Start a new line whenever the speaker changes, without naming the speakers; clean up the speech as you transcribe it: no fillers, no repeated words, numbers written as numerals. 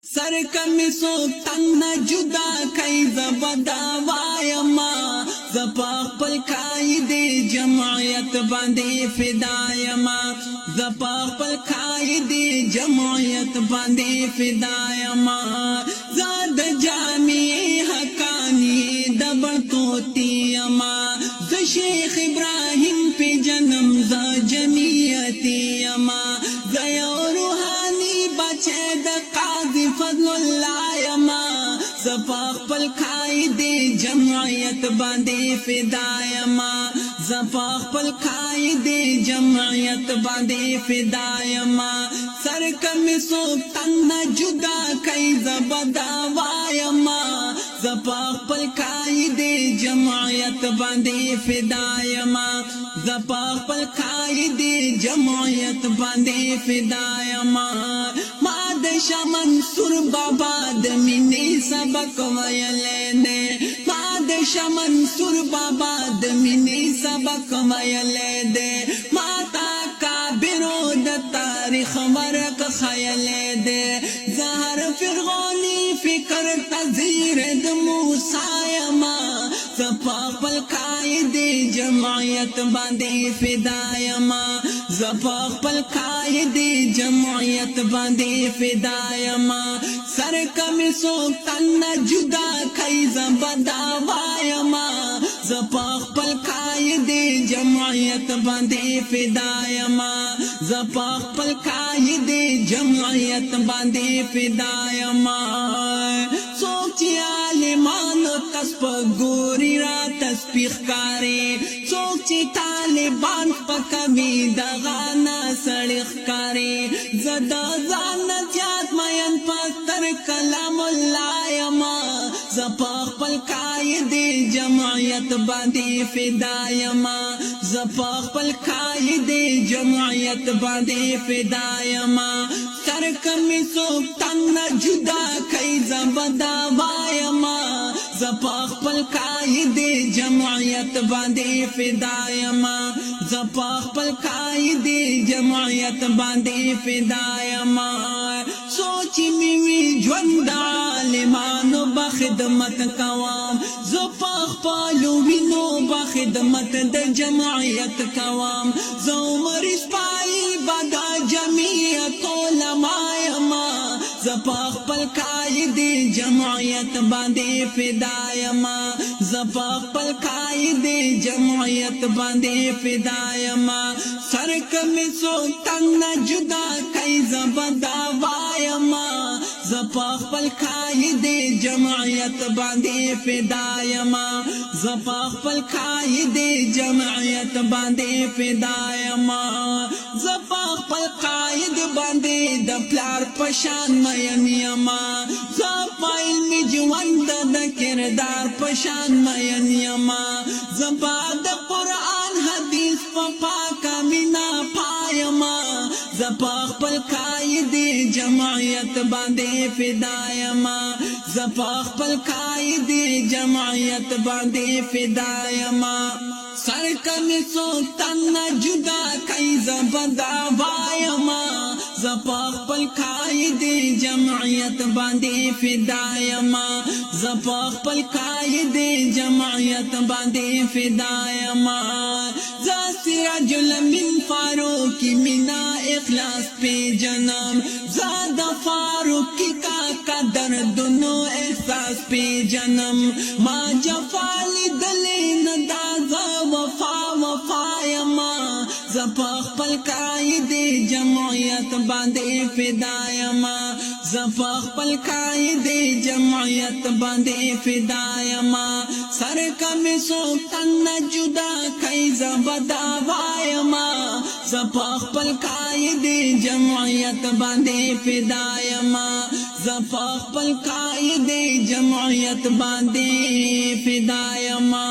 سر کمی سوک تنگ جدا کئی زبدا وایما زپا خپل قائد جمعیت باندې فدایما زپا خپل قائد جمعیت باندې فدایما زاد جامع حقانی دبرتوتیما ز شیخ ابراہیم پی جنم ز جمعیتیما ز یو روحانی بچه د قاضی فضل اللہ یما زپا خپل قائد جمعیت باندې فدایما زپا خپل قائد جمعیت باندې فدایما سر کمی سوک تنگ جدا کئی زبدا وایما زپا خپل قائد جمعیت باندې فدایما زپا خپل قائد جمعیت باندې فدایما ما د شاه منصور بابا د مینې سبق ویلې نه ما د شاه منصور بابا د مینې سبق ویلې ده ما تا کابرو د تاریخ ورق خیلې ده زهر فرعونی فکر تزیر د موسی یما زپا خپل قائد جمعیت باندې فدایما زپا خپل قائد جمعیت باندې فدایما سر کمی سوک تن جدا کئی زبدا وایما زپا خپل قائد جمعیت باندې فدایما زپا خپل قائد جمعیت باندې فدایما سوک چی عالمانو تسپ گوری را تسبیح کاری سوک چی طالبان پکوی دغانا سڑخ کاری زدا زان زیاد مین پتر کلام اللہ یما زپا خپل قائد جمعیت باندې فدایما زپا خپل قائد جمعیت باندې فدایما سر کمی سوک تنگ جدا کئی زبدا وایما زپا خپل قائد جمعیت باندې فدایما زپا خپل قائد جمعیت باندې فدایما سوچی میوی ژوند عالمانو بخدمت کوام زپا خپلو وینو بخدمت د جمعیت کوام زو عمر سپای بدا جمعیت علماء یما زپا خپل قائد جمعیت باندې فدایما زپا خپل قائد جمعیت باندې فدایما سر کمی سوک تنگ جدا کئی زبدا وایما زپا خپل قائد جمعیت باندې فدایما زپا خپل قائد جمعیت باندې فدایما زپا خپل قائد باندې د پلار پشان مین یما زپا علمی ژوند د کردار پشان مین یما زپا د قرآن حدیث په پاکه مینا پایما زپا خپل قائد جمعیت باندې فدایما زپا خپل قائد جمعیت باندې فدایما سر کمی سوک تنگ جدا کئی زبدا وایما زپا خپل قائد جمعیت باندې فدایما زپا خپل قائد جمعیت باندې فدایما ز سراج الامین فاروقی مینا اخلاص پی جنم زاد فاروقی کا قدر دونو احساس پی جنم ما جفالی دلین دازا وفا وفایما زپا خپل قائد جمعیت باندې فدایما زپا خپل قائد جمعیت باندې فدایما سر کمی سوک تنگ جدا کئی زبدا وایما زپا خپل قائد جمعیت باندې فدایما زپا خپل قائد جمعیت باندې فدایما